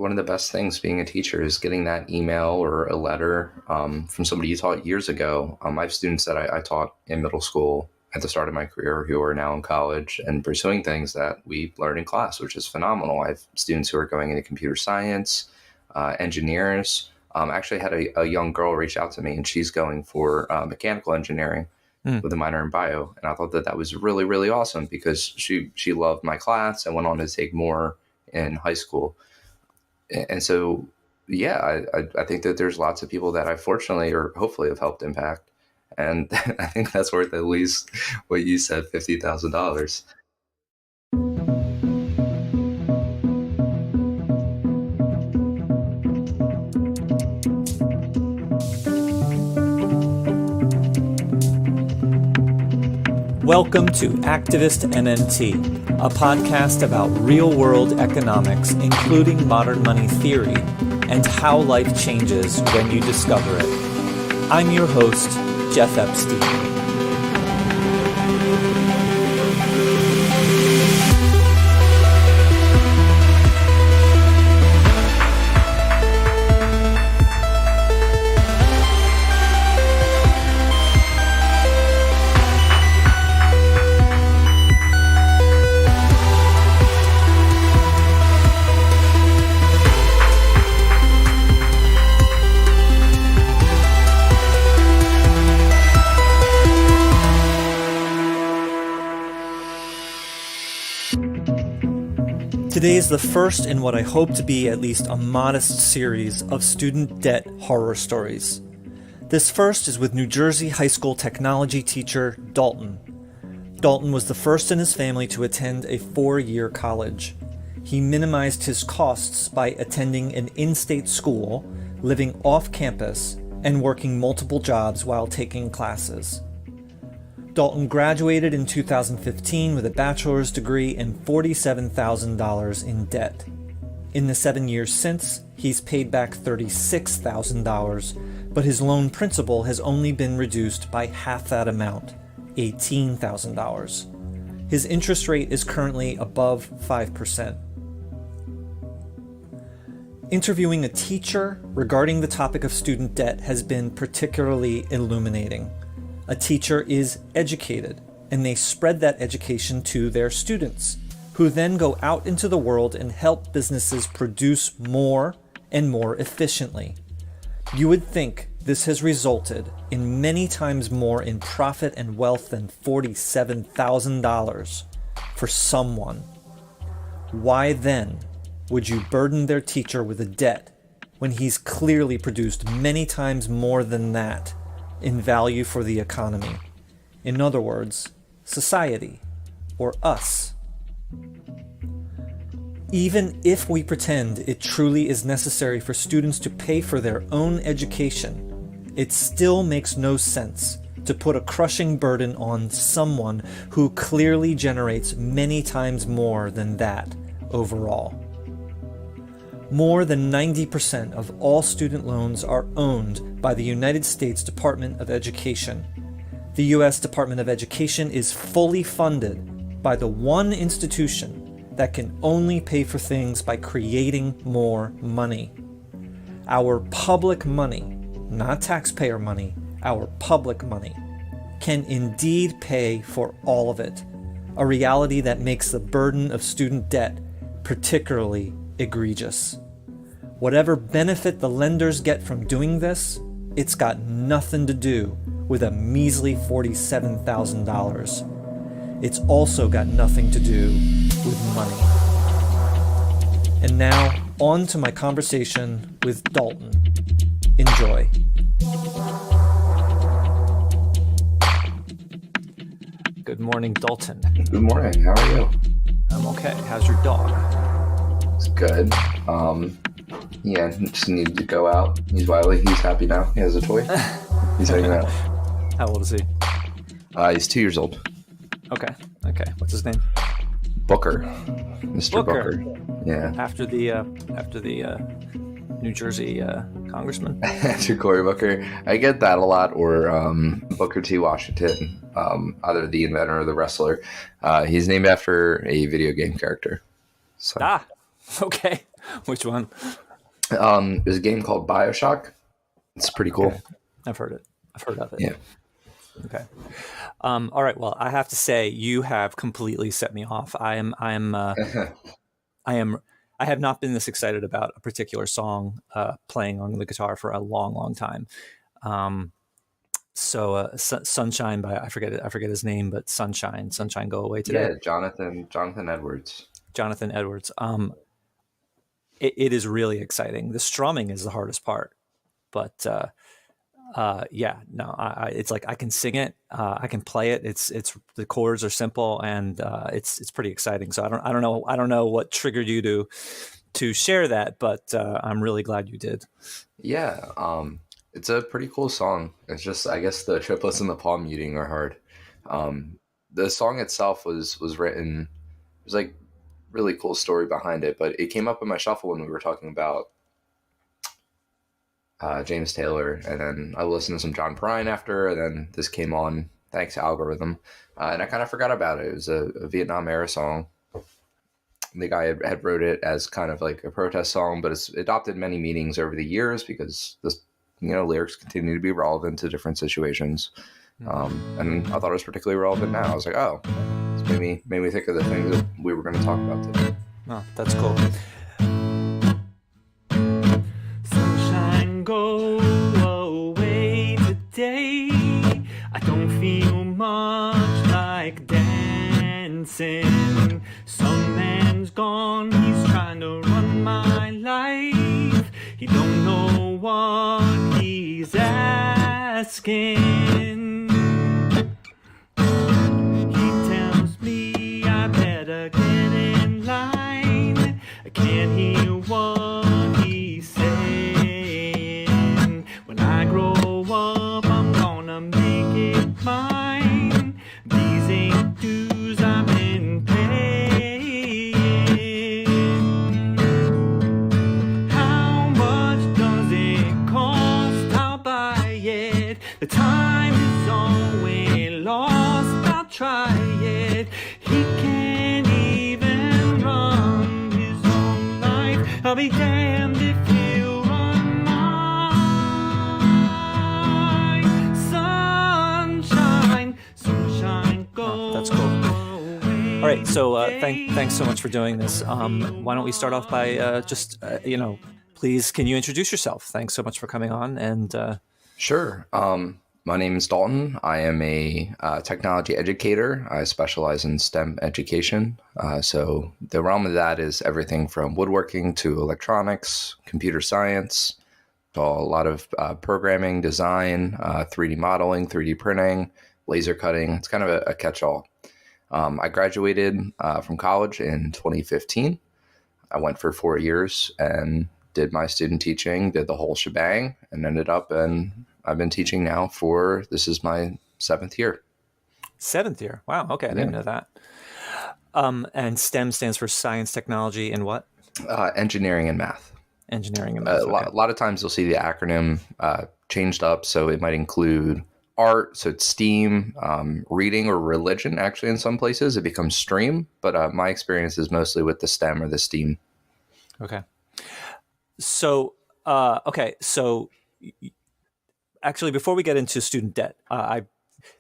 one of the best things being a teacher is getting that email or a letter from somebody you taught years ago. I have students that I taught in middle school at the start of my career who are now in college and pursuing things that we learned in class, which is phenomenal. I have students who are going into computer science, engineers. Actually had a young girl reach out to me, and she's going for mechanical engineering with a minor in bio. And I thought that was really, really awesome because she loved my class and went on to take more in high school. And so, yeah, I think that there's lots of people that I fortunately or hopefully have helped impact. And I think that's worth at least what you said, $50,000. Welcome to Activist MMT, a podcast about real-world economics, including modern money theory, and how life changes when you discover it. I'm your host, Jeff Epstein. Today is the first in what I hope to be at least a modest series of student debt horror stories. This first is with New Jersey high school technology teacher Dalton. Dalton was the first in his family to attend a 4-year college. He minimized his costs by attending an in-state school, living off campus, and working multiple jobs while taking classes. Dalton graduated in 2015 with a bachelor's degree and $47,000 in debt. In the 7 years since, he's paid back $36,000, but his loan principal has only been reduced by half that amount, $18,000. His interest rate is currently above 5%. Interviewing a teacher regarding the topic of student debt has been particularly illuminating. A teacher is educated, and they spread that education to their students, who then go out into the world and help businesses produce more and more efficiently. You would think this has resulted in many times more in profit and wealth than $47,000 for someone. Why then would you burden their teacher with a debt when he's clearly produced many times more than that in value for the economy? In other words, society, or us. Even if we pretend it truly is necessary for students to pay for their own education, it still makes no sense to put a crushing burden on someone who clearly generates many times more than that overall. More than 90% of all student loans are owned by the United States Department of Education. The U.S. Department of Education is fully funded by the one institution that can only pay for things by creating more money. Our public money, not taxpayer money, our public money, can indeed pay for all of it, a reality that makes the burden of student debt particularly egregious. Whatever benefit the lenders get from doing this, it's got nothing to do with a measly $47,000. It's also got nothing to do with money. And now, on to my conversation with Dalton. Enjoy. Good morning, Dalton. Good morning. How are you? I'm okay. How's your dog? It's good. Yeah, just needed to go out. He's wily. He's happy now. He has a toy. He's hanging out. How old is he? He's 2 years old. Okay. What's his name? Booker. Mr. Booker. Yeah. After the New Jersey congressman. After Cory Booker. I get that a lot. Or Booker T. Washington, either the inventor or the wrestler. He's named after a video game character. So. Okay. Which one? There's a game called BioShock. It's pretty cool. Okay, I've heard it. I've heard of it. Yeah. Okay. All right. Well, I have to say, you have completely set me off. I am. I have not been this excited about a particular song playing on the guitar for a long, long time. Um, Sunshine by I forget his name, but Sunshine Go Away Today. Yeah, Jonathan Edwards. Jonathan Edwards. It is really exciting. The strumming is the hardest part, but yeah, no, it's like I can sing it, I can play it. It's the chords are simple, and it's pretty exciting. So I don't know what triggered you to share that, but I'm really glad you did. Yeah, it's a pretty cool song. It's just, I guess the triplets and the palm muting are hard. The song itself was written. There's like really cool story behind it, but it came up in my shuffle when we were talking about James Taylor, and then I listened to some John Prine after, and then this came on thanks to Algorithm, and I kind of forgot about it. It was a Vietnam era song. The guy had wrote it as kind of like a protest song, but it's adopted many meanings over the years because this, lyrics continue to be relevant to different situations. And I thought it was particularly relevant now. I was like, oh, it's made me think of the things that we were going to talk about today. Oh, that's cool. Sunshine, go away today. I don't feel much like dancing. Some man's gone, he's trying to run my life. He don't know what he's asking. He tells me I better get in line. I can't hear what he's saying. When I grow up, I'm gonna make it mine. These ain't dues I've been paying. How much does it cost? I'll buy it. The time is always lost. I'll try it. He can't even run his own life. I'll be damned if he'll run mine. Sunshine, sunshine, go. That's cool. All right, so thanks so much for doing this. Why don't we start off by please, can you introduce yourself? Thanks so much for coming on. And Sure. My name is Dalton. I am a technology educator. I specialize in STEM education. So the realm of that is everything from woodworking to electronics, computer science, to a lot of programming, design, 3D modeling, 3D printing, laser cutting. It's kind of a catch-all. I graduated from college in 2015. I went for 4 years and did my student teaching, did the whole shebang, and ended up I've been teaching now this is my 7th year. 7th year. Wow. Okay. I didn't know that. And STEM stands for science, technology, and what? Engineering and math. Engineering and math. A lot of times you'll see the acronym changed up. So it might include art. So it's STEAM, reading, or religion. Actually, in some places it becomes STREAM. But my experience is mostly with the STEM or the STEAM. Okay. So, actually, before we get into student debt,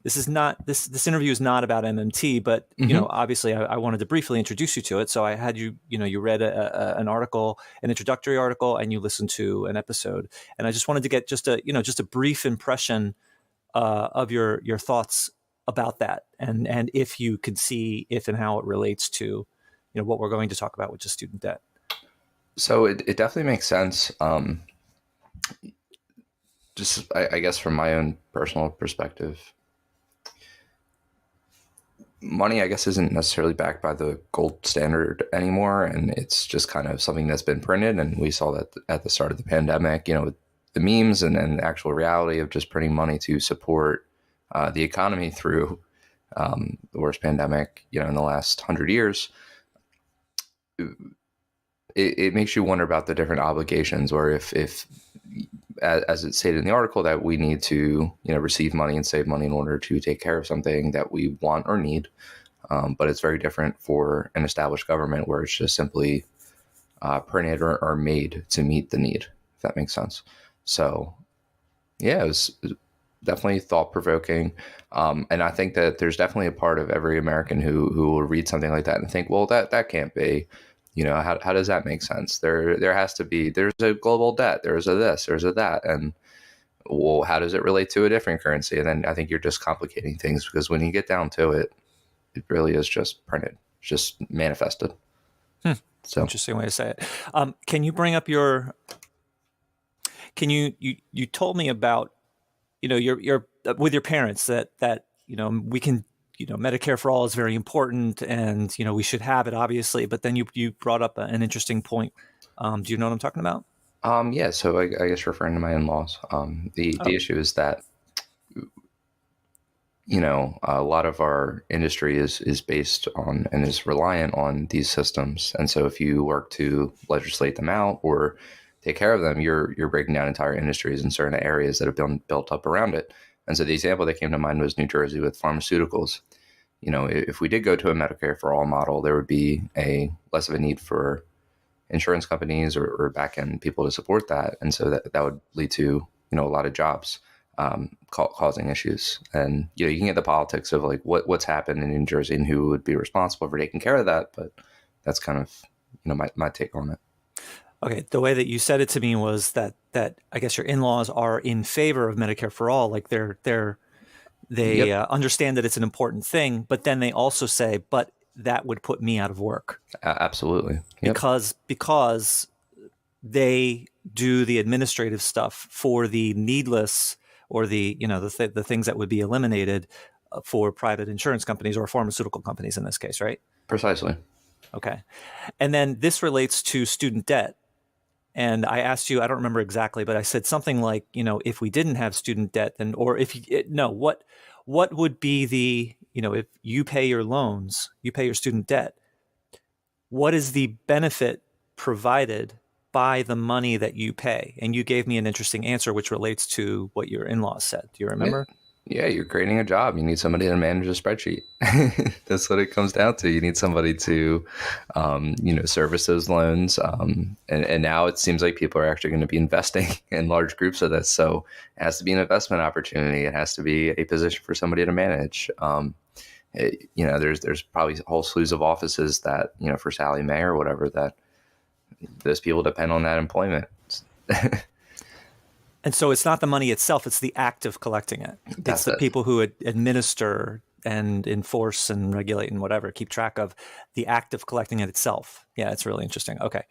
this interview is not about MMT, but obviously, I wanted to briefly introduce you to it. So I had you read an article, an introductory article, and you listened to an episode, and I just wanted to get just a brief impression of your thoughts about that, and if you could see if and how it relates to what we're going to talk about, which is student debt. So it definitely makes sense. I guess from my own personal perspective, money, I guess, isn't necessarily backed by the gold standard anymore. And it's just kind of something that's been printed. And we saw that at the start of the pandemic, with the memes and the actual reality of just printing money to support the economy through the worst pandemic, in the last 100 years. It makes you wonder about the different obligations, or if as it stated in the article, that we need to, receive money and save money in order to take care of something that we want or need. But it's very different for an established government where it's just simply printed or made to meet the need, if that makes sense. So yeah, it was definitely thought provoking. And I think that there's definitely a part of every American who will read something like that and think, well, that can't be. How does that make sense? There has to be. There's a global debt. There's a this. There's a that. And well, how does it relate to a different currency? And then I think you're just complicating things, because when you get down to it, it really is just printed, just manifested. So Interesting way to say it. Can you bring up your? Can you told me about your with your parents that we can Medicare for all is very important, and we should have it, obviously, but then you brought up an interesting point. Do you know what I'm talking about? yeah, so I guess referring to my in-laws, the Oh, issue is that a lot of our industry is based on and is reliant on these systems. And so if you work to legislate them out or take care of them, you're breaking down entire industries in certain areas that have been built up around it. And so the example that came to mind was New Jersey with pharmaceuticals. If we did go to a Medicare for all model, there would be a less of a need for insurance companies or back end people to support that. And so that would lead to, a lot of jobs causing issues. And, you can get the politics of like what's happened in New Jersey and who would be responsible for taking care of that. But that's kind of, my take on it. okay. The way that you said it to me was that I guess your in-laws are in favor of Medicare for all. Like they Yep. understand that it's an important thing, but then they also say, but that would put me out of work Absolutely. Yep. because they do the administrative stuff for the needless, or the things that would be eliminated for private insurance companies or pharmaceutical companies in this case, right? Precisely. Okay. And then this relates to student debt. And I asked you, I don't remember exactly, but I said something like, if we didn't have student debt, then, or if you, no, what would be the, if you pay your loans, you pay your student debt, what is the benefit provided by the money that you pay? And you gave me an interesting answer, which relates to what your in-laws said. Do you Yeah. remember? Yeah, you're creating a job. You need somebody to manage a spreadsheet. That's what it comes down to. You need somebody to, service those loans. And now it seems like people are actually going to be investing in large groups of this. So it has to be an investment opportunity. It has to be a position for somebody to manage. There's probably whole slews of offices that, for Sally Mae or whatever, that those people depend on that employment. And so it's not the money itself, it's the act of collecting it. It's That's the it. people who administer and enforce and regulate and whatever, keep track of the act of collecting it itself. Yeah, it's really interesting. Okay.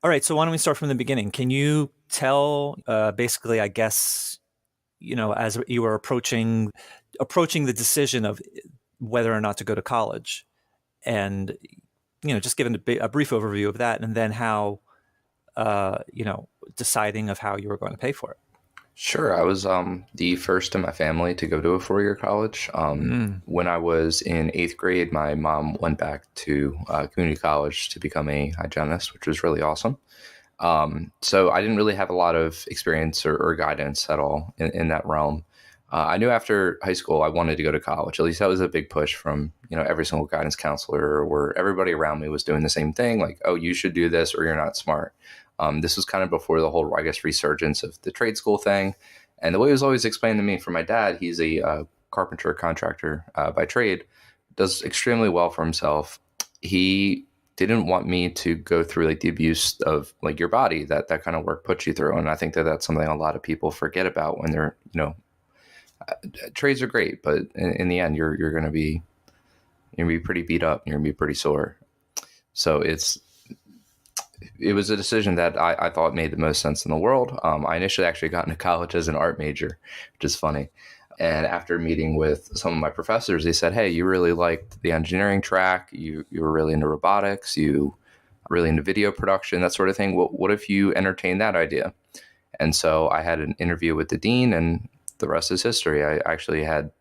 All right. So why don't we start from the beginning? Can you tell, basically, I guess, as you were approaching the decision of whether or not to go to college, and, just give a brief overview of that, and then how, deciding of how you were going to pay for it. Sure. I was the first in my family to go to a 4-year college. Mm. When I was in 8th grade, my mom went back to community college to become a hygienist, which was really awesome. So I didn't really have a lot of experience or guidance at all in that realm. I knew after high school I wanted to go to college. At least that was a big push from every single guidance counselor, where everybody around me was doing the same thing, like, oh, you should do this or you're not smart. This was kind of before the whole, I guess, resurgence of the trade school thing. And the way it was always explained to me from my dad, he's a carpenter contractor by trade, does extremely well for himself. He didn't want me to go through like the abuse of like your body that kind of work puts you through. And I think that that's something a lot of people forget about when they're, trades are great, but in the end, you're going to be pretty beat up. You're going to be pretty sore. So it was a decision that I thought made the most sense in the world. I initially actually got into college as an art major, which is funny. And after meeting with some of my professors, they said, hey, you really liked the engineering track. You were really into robotics. You were really into video production, that sort of thing. What if you entertain that idea? And so I had an interview with the dean, and the rest is history. I actually had,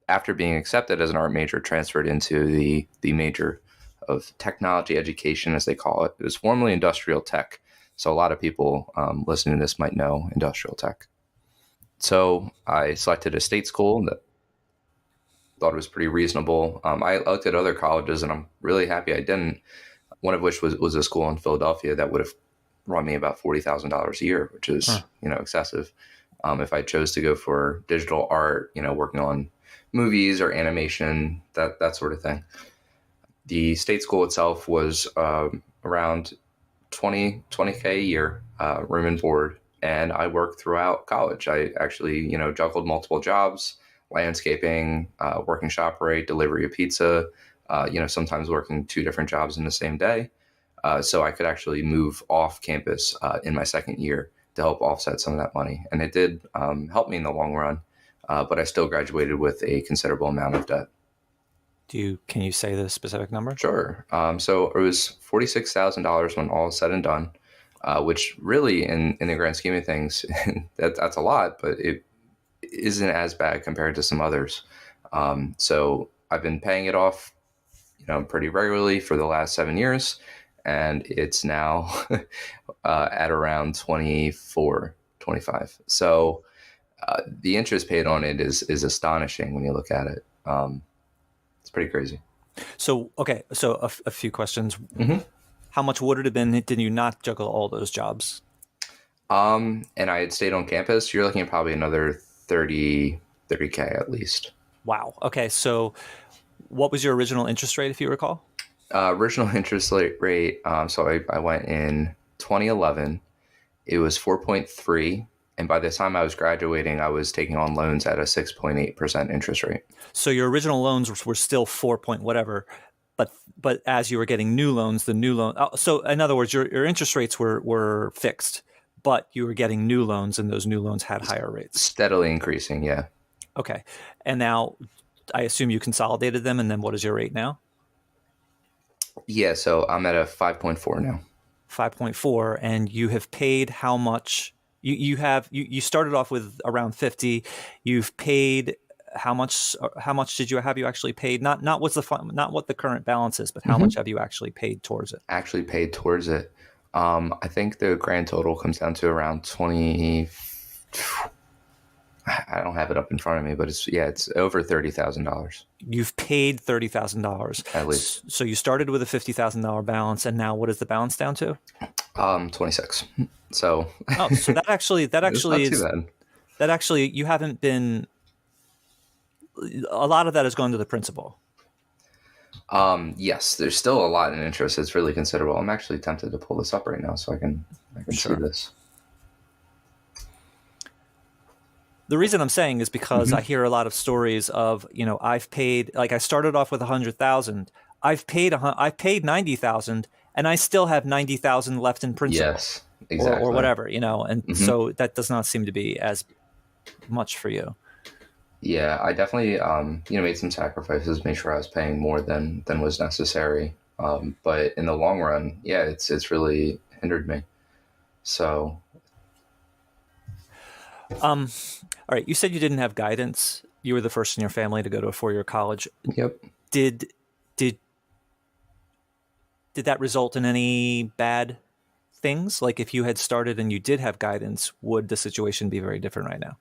after being accepted as an art major, transferred into the major of technology education, as they call it. It was formerly industrial tech. So a lot of people listening to this might know industrial tech. So I selected a state school that thought it was pretty reasonable. I looked at other colleges, and I'm really happy I didn't. one of which was a school in Philadelphia that would have run me about $40,000 a year, which is, Huh. excessive. If I chose to go for digital art, working on movies or animation, that sort of thing. The state school itself was around 20K a year, room and board. And I worked throughout college. I actually, juggled multiple jobs, landscaping, working shop rate, delivery of pizza, sometimes working two different jobs in the same day. So I could actually move off campus in my second year to help offset some of that money. And it did help me in the long run, but I still graduated with a considerable amount of debt. Can you say the specific number? Sure. So it was $46,000 when all is said and done, which really, in the grand scheme of things, that's a lot, but it isn't as bad compared to some others. So I've been paying it off, pretty regularly for the last 7 years, and it's now at around 24, 25. So the interest paid on it is astonishing when you look at it. It's pretty crazy. So, okay, so a few questions. Mm-hmm. How much would it have been did you not juggle all those jobs? And I had stayed on campus. You're looking at probably another 30K at least. Wow. Okay, so what was your original interest rate, if you recall? Original interest rate. So I went in 2011. It was 4.3. And by the time I was graduating, I was taking on loans at a 6.8% interest rate. So your original loans were still 4 point whatever, but as you were getting new loans, the new loan. So in other words, your interest rates were fixed, but you were getting new loans, and those new loans had higher rates. Steadily increasing, yeah. Okay. And now I assume you consolidated them, and then what is your rate now? Yeah, so I'm at a 5.4 now. 5.4, and you have paid how much? You started off with around 50. You've paid how much? How much did you actually paid? Not what the current balance is, but how much have you actually paid towards it? Actually paid towards it. I think the grand total comes down to around 20. I don't have it up in front of me, but it's over $30,000. You've paid $30,000 at least. So you started with a $50,000 balance, and now what is the balance down to? 26. So so that actually it's not too bad. that actually you haven't been. A lot of that has gone to the principal. Yes, there's still a lot in interest. It's really considerable. I'm actually tempted to pull this up right now so I can see this. The reason I'm saying is because I hear a lot of stories of, I've paid, like I started off with 100,000. I've paid 90,000, and I still have 90,000 left in principal. Yes, exactly. Or whatever, and so that does not seem to be as much for you. Yeah, I definitely, made some sacrifices, made sure I was paying more than was necessary. But in the long run, yeah, it's really hindered me. So. All right. You said you didn't have guidance. You were the first in your family to go to a 4-year college. Yep. Did that result in any bad things? Like if you had started and you did have guidance, would the situation be very different right now?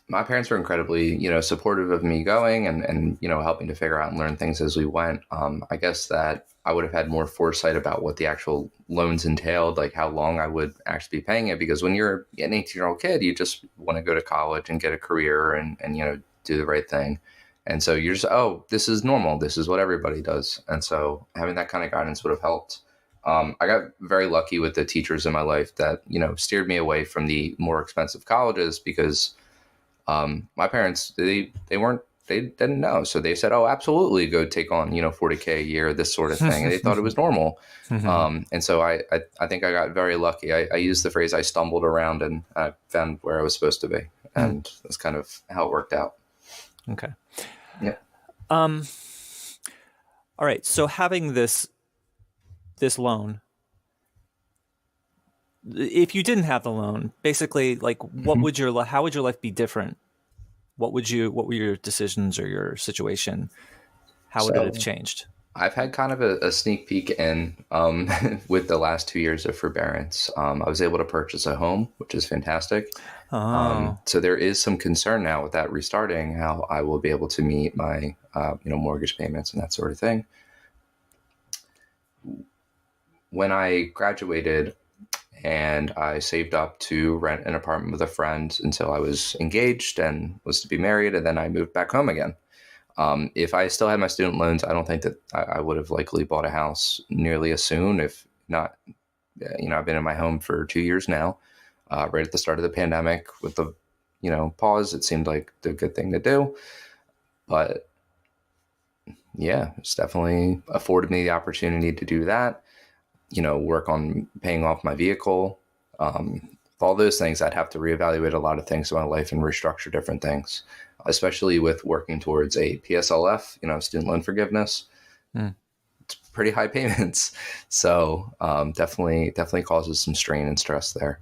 My parents were incredibly, supportive of me going and helping to figure out and learn things as we went. I guess that I would have had more foresight about what the actual loans entailed, like how long I would actually be paying it. Because when you're an 18-year-old kid, you just want to go to college and get a career and do the right thing. And so you're just, this is normal. This is what everybody does. And so having that kind of guidance would have helped. I got very lucky with the teachers in my life that, steered me away from the more expensive colleges because my parents, they didn't know. So they said, absolutely go take on, 40K a year, this sort of thing. And they thought it was normal. And so I think I got very lucky. I used the phrase, I stumbled around and I found where I was supposed to be. And that's kind of how it worked out. Okay. Yeah. All right. So having this loan, if you didn't have the loan, basically, like, how would your life be different? What were your decisions or your situation? How would it have changed? I've had kind of a sneak peek in with the last 2 years of forbearance. I was able to purchase a home, which is fantastic. So there is some concern now with that restarting, how I will be able to meet my mortgage payments and that sort of thing. when I graduated and I saved up to rent an apartment with a friend until I was engaged and was to be married, and then I moved back home again. If I still had my student loans, I don't think that I would have likely bought a house nearly as soon, if not. I've been in my home for 2 years now. Right at the start of the pandemic, with the pause, it seemed like the good thing to do. But yeah, it's definitely afforded me the opportunity to do that. Work on paying off my vehicle. All those things, I'd have to reevaluate a lot of things in my life and restructure different things, especially with working towards a PSLF, student loan forgiveness. Mm. It's pretty high payments. So definitely causes some strain and stress there.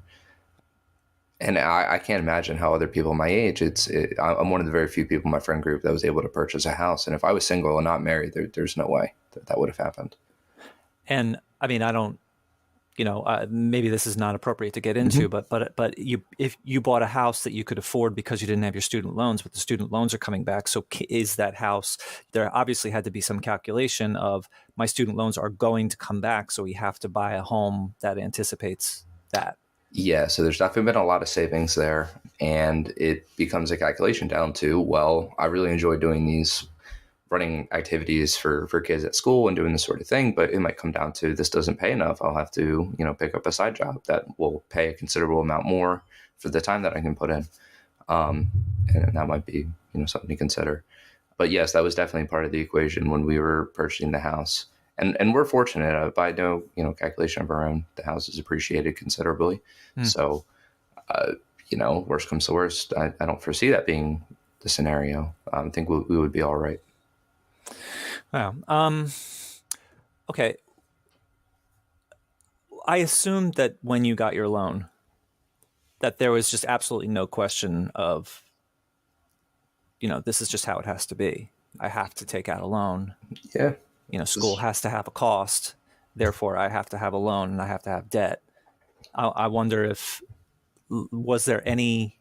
And I can't imagine how other people my age, I'm one of the very few people in my friend group that was able to purchase a house. And if I was single and not married, there's no way that would have happened. And I mean, I don't, maybe this is not appropriate to get into, but if you bought a house that you could afford because you didn't have your student loans, but the student loans are coming back. So is that house, there obviously had to be some calculation of my student loans are going to come back. So we have to buy a home that anticipates that. Yeah, so there's definitely been a lot of savings there, and it becomes a calculation down to, well, I really enjoy doing these running activities for kids at school and doing this sort of thing, but it might come down to, this doesn't pay enough. I'll have to, pick up a side job that will pay a considerable amount more for the time that I can put in. And that might be, something to consider. But yes, that was definitely part of the equation when we were purchasing the house. And we're fortunate, by no calculation of our own, the house is appreciated considerably. So, worst comes to worst, I don't foresee that being the scenario. I think we would be all right. Wow. Okay. I assumed that when you got your loan, that there was just absolutely no question of, this is just how it has to be. I have to take out a loan. Yeah. School has to have a cost. Therefore, I have to have a loan and I have to have debt. I wonder if, was there any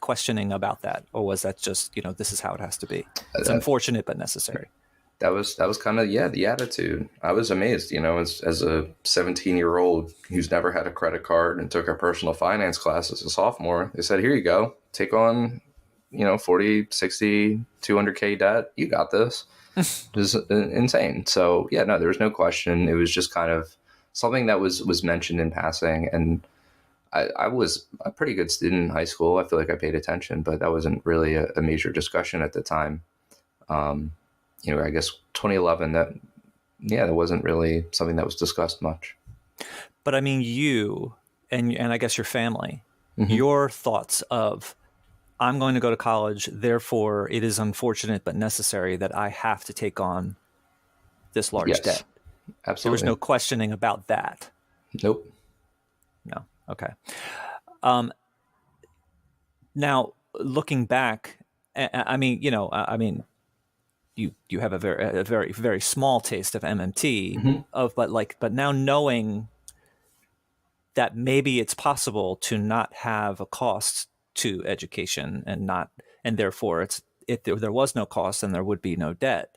questioning about that, or was that just, this is how it has to be? It's unfortunate but necessary. That was kind of, the attitude. I was amazed, as a 17-year-old who's never had a credit card and took a personal finance class as a sophomore. They said, here you go, take on 40, 60, 200K debt. You got this. It was insane. So yeah, no, there was no question. It was just kind of something that was mentioned in passing. And I was a pretty good student in high school. I feel like I paid attention, but that wasn't really a major discussion at the time. I guess 2011, that wasn't really something that was discussed much. But I mean, you and I guess your family, your thoughts of, I'm going to go to college, therefore it is unfortunate but necessary that I have to take on this large debt. Absolutely. There was no questioning about that. Nope. No. Okay. Now, looking back, I mean, you have a very, very small taste of MMT, but now knowing that maybe it's possible to not have a cost to education and therefore if there was no cost, then there would be no debt.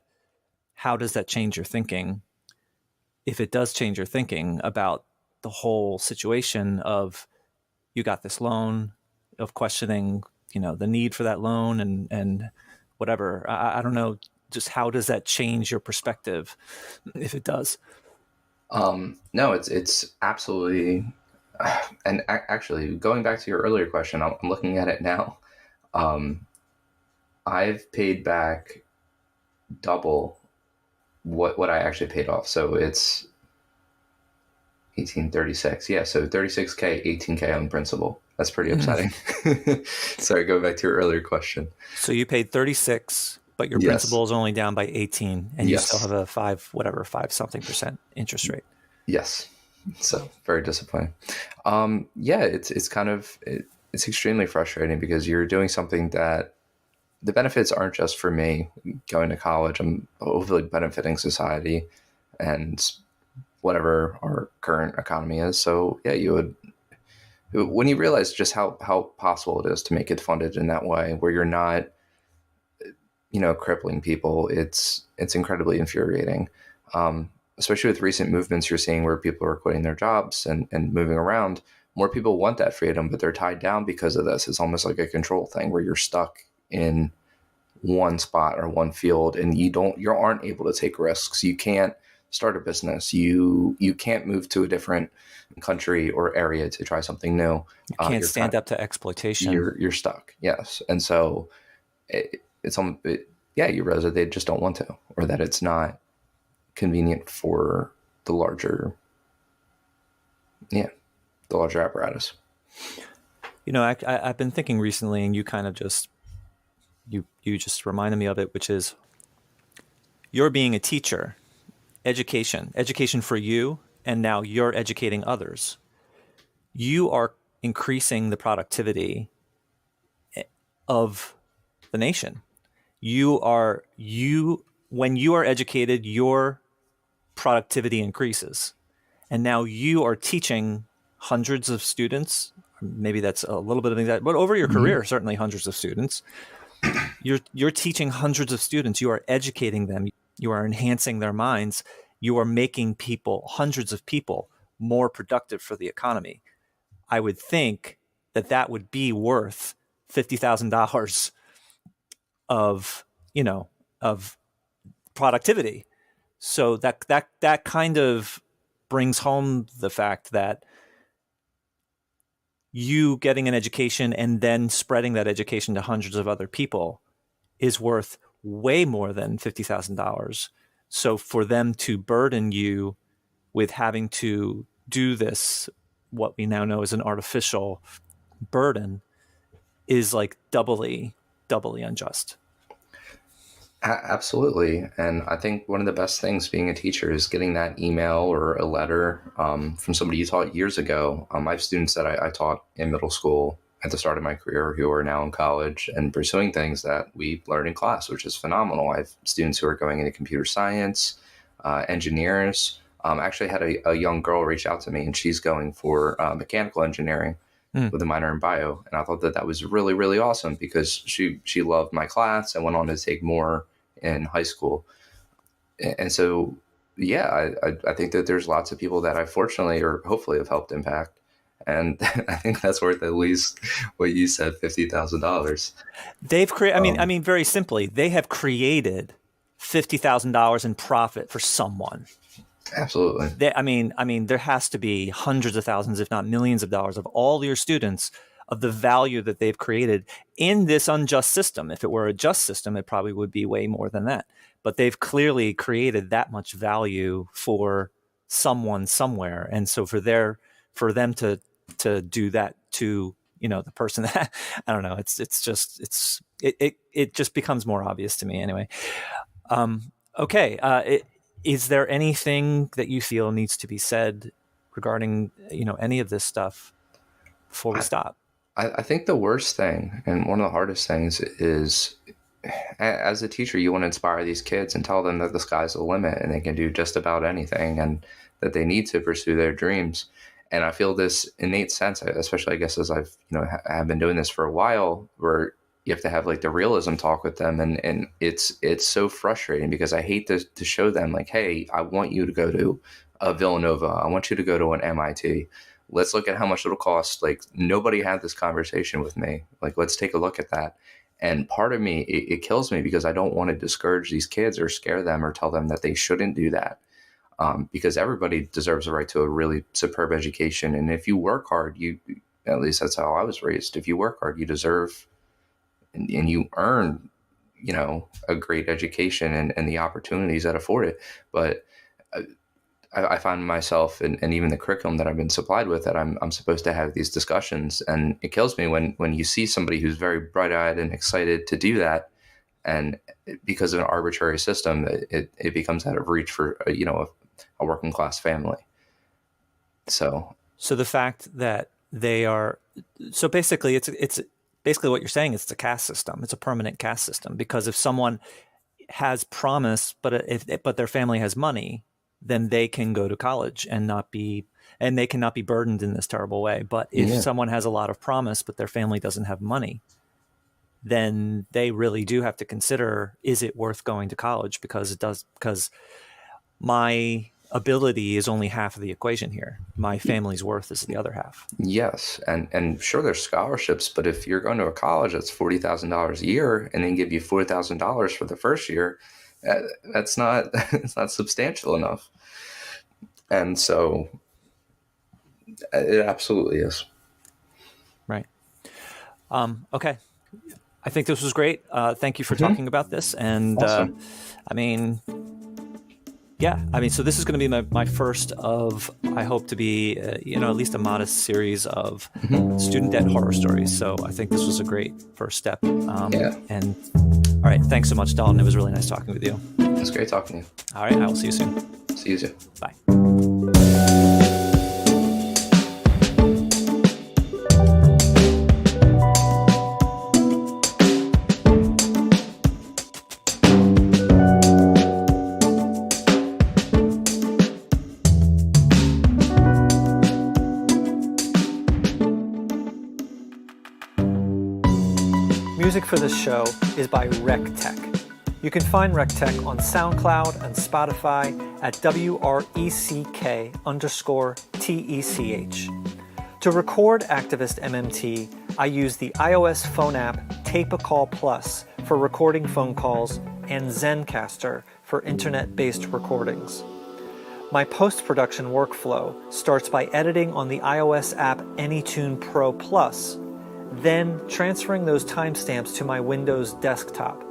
How does that change your thinking? If it does change your thinking about the whole situation of, you got this loan, of questioning, the need for that loan and whatever. I don't know, just how does that change your perspective, if it does? No, it's absolutely. And actually, going back to your earlier question, I'm looking at it now. I've paid back double what I actually paid off. So it's 1836. Yeah, so 36K, 18K on principal. That's pretty upsetting. Sorry, go back to your earlier question. So you paid 36, but your principal is only down by 18, and you still have a 5-something% interest rate. Yes. So very disappointing. It's kind of, it's extremely frustrating because you're doing something that the benefits aren't just for me going to college. I'm hopefully benefiting society and whatever our current economy is. So yeah, when you realize just how possible it is to make it funded in that way, where you're not, crippling people, it's incredibly infuriating. especially with recent movements you're seeing where people are quitting their jobs and moving around, more people want that freedom, but they're tied down because of this. It's almost like a control thing where you're stuck in one spot or one field and you aren't able to take risks. You can't start a business. You can't move to a different country or area to try something new. You can't You're stand up to exploitation. you're stuck. Yes. And so it's almost, yeah, you realize that they just don't want to, or that it's not convenient for the larger, yeah, the larger apparatus. I've been thinking recently, and you kind of just you just reminded me of it, which is you're being a teacher, education for you, and now you're educating others. You are increasing the productivity of the nation. When you are educated, your productivity increases. And now you are teaching hundreds of students. Maybe that's a little bit of that, but over your career, certainly hundreds of students. You're teaching hundreds of students. You are educating them. You are enhancing their minds. You are making hundreds of people, more productive for the economy. I would think that would be worth $50,000 of of productivity. So that kind of brings home the fact that you getting an education and then spreading that education to hundreds of other people is worth way more than $50,000. So for them to burden you with having to do this, what we now know as an artificial burden, is like doubly unjust. Absolutely. And I think one of the best things being a teacher is getting that email or a letter from somebody you taught years ago. I have students that I taught in middle school at the start of my career who are now in college and pursuing things that we learned in class, which is phenomenal. I have students who are going into computer science, engineers. Actually had a young girl reach out to me, and she's going for mechanical engineering with a minor in bio. And I thought that was really, really awesome because she loved my class and went on to take more in high school. And so, yeah, I think that there's lots of people that I fortunately or hopefully have helped impact. And I think that's worth at least what you said, $50,000. They've created, I mean, very simply, they have created $50,000 in profit for someone. Absolutely. I mean, there has to be hundreds of thousands, if not millions of dollars of all your students of the value that they've created in this unjust system. If it were a just system, it probably would be way more than that. But they've clearly created that much value for someone somewhere. And so for them to do that to, the person that, I don't know, it just becomes more obvious to me anyway. Okay. Is there anything that you feel needs to be said regarding, any of this stuff before we stop? I think the worst thing and one of the hardest things is, as a teacher, you want to inspire these kids and tell them that the sky's the limit and they can do just about anything and that they need to pursue their dreams. And I feel this innate sense, especially I guess as I've have been doing this for a while, where you have to have like the realism talk with them, and it's so frustrating because I hate to show them like, hey, I want you to go to a Villanova, I want you to go to an MIT. Let's look at how much it'll cost. Like, nobody had this conversation with me. Like, let's take a look at that. And part of me, it kills me because I don't want to discourage these kids or scare them or tell them that they shouldn't do that. Because everybody deserves a right to a really superb education. And if you work hard, at least that's how I was raised. If you work hard, you deserve and you earn, a great education and the opportunities that afford it. But I find myself and even the curriculum that I've been supplied with that I'm supposed to have these discussions, and it kills me when you see somebody who's very bright-eyed and excited to do that, and because of an arbitrary system, it becomes out of reach for a working class family. So the fact that basically it's basically what you're saying. It's a caste system. It's a permanent caste system, because if someone has promise, but their family has money, then they can go to college and they cannot be burdened in this terrible way. But if someone has a lot of promise, but their family doesn't have money, then they really do have to consider, is it worth going to college? Because my ability is only half of the equation here. My family's worth is the other half. Yes, and sure, there's scholarships, but if you're going to a college that's $40,000 a year and then give you $4,000 for the first year, that's not it's not substantial enough. And so it absolutely is. Right. Okay. I think this was great. Thank you for talking about this. And Awesome. So this is going to be my first of, I hope to be, at least a modest series of student debt horror stories. So I think this was a great first step. Yeah. And all right. Thanks so much, Dalton. It was really nice talking with you. It's great talking to you. All right. I will see you soon. See you soon. Bye. Music for this show is by RecTech. You can find RecTech on SoundCloud and Spotify at WRECK_TECH. To record Activist MMT, I use the iOS phone app Tape a Call Plus for recording phone calls and Zencaster for internet-based recordings. My post-production workflow starts by editing on the iOS app AnyTune Pro Plus, then transferring those timestamps to my Windows desktop.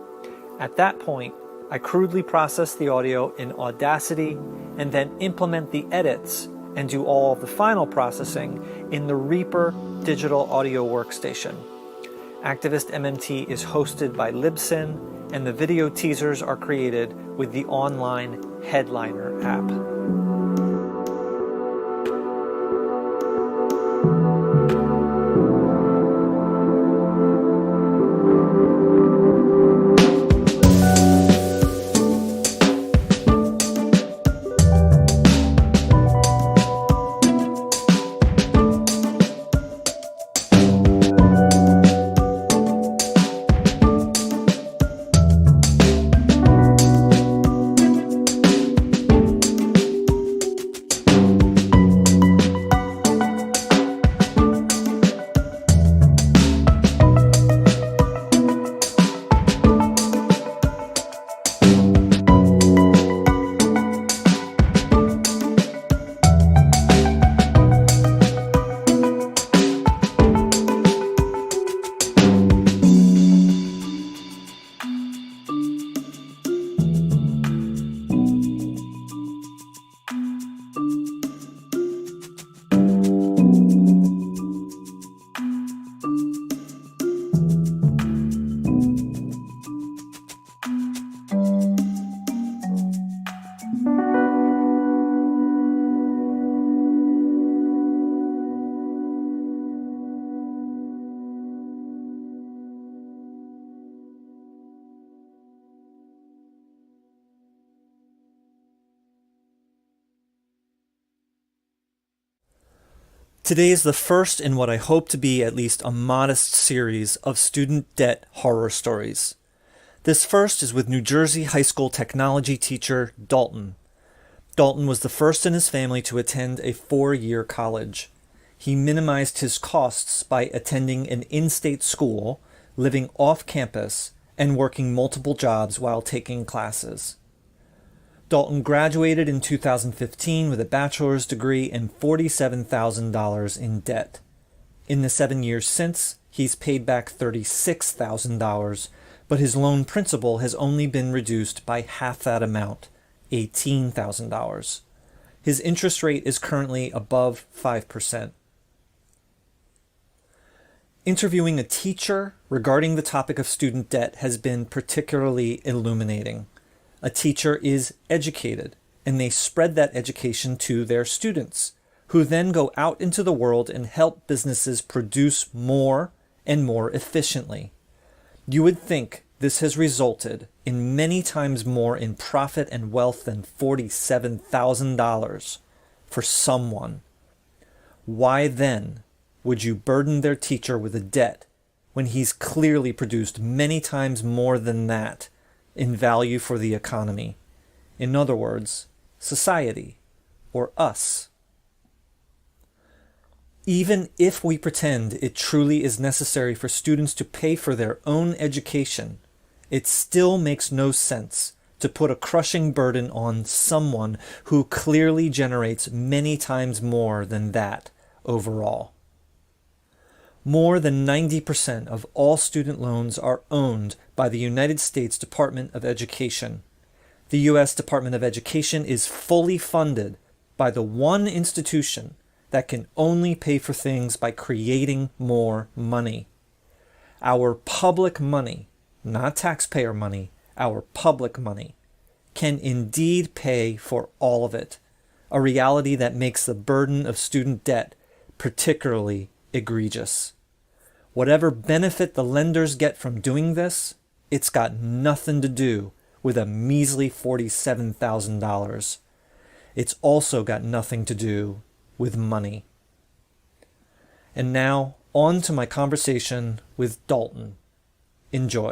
At that point, I crudely process the audio in Audacity and then implement the edits and do all of the final processing in the Reaper digital audio workstation. Activist MMT is hosted by Libsyn, and the video teasers are created with the online Headliner app. Today is the first in what I hope to be at least a modest series of student debt horror stories. This first is with New Jersey high school technology teacher Dalton. Dalton was the first in his family to attend a 4-year college. He minimized his costs by attending an in-state school, living off campus, and working multiple jobs while taking classes. Dalton graduated in 2015 with a bachelor's degree and $47,000 in debt. In the 7 years since, he's paid back $36,000, but his loan principal has only been reduced by half that amount, $18,000. His interest rate is currently above 5%. Interviewing a teacher regarding the topic of student debt has been particularly illuminating. A teacher is educated, and they spread that education to their students, who then go out into the world and help businesses produce more and more efficiently. You would think this has resulted in many times more in profit and wealth than $47,000 for someone. Why then would you burden their teacher with a debt when he's clearly produced many times more than that in value for the economy? In other words, society. or us. Even if we pretend it truly is necessary for students to pay for their own education, it still makes no sense to put a crushing burden on someone who clearly generates many times more than that overall. More than 90% of all student loans are owned by the United States Department of Education. The U.S. Department of Education is fully funded by the one institution that can only pay for things by creating more money. Our public money, not taxpayer money, our public money, can indeed pay for all of it, a reality that makes the burden of student debt particularly egregious. Whatever benefit the lenders get from doing this, it's got nothing to do with a measly $47,000. It's also got nothing to do with money. And now, on to my conversation with Dalton. Enjoy.